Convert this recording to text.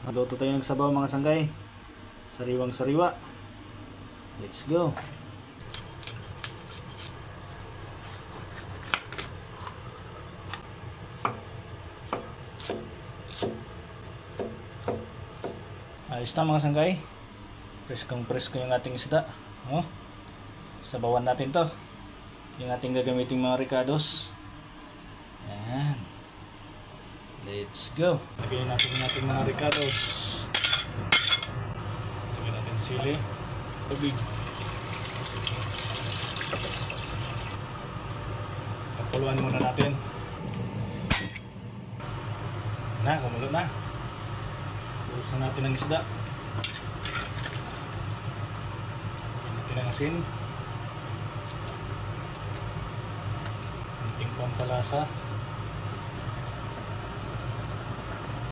Luto tayo ng sabaw mga sanggay. Sariwang sariwa. Let's go. Ayos na mga sanggay. Preskong yung ating isda. Oh. Sabawan natin to. Yung ating gagamitin mga ricados. Ayan. Let's go. Lagyan natin yung ating mga ricados. Lagyan natin sili. Tubig. Pakuluan muna natin. Kumulo na. Ubus na natin ang isda. Lagyan natin ang asin. Konting pampalasa.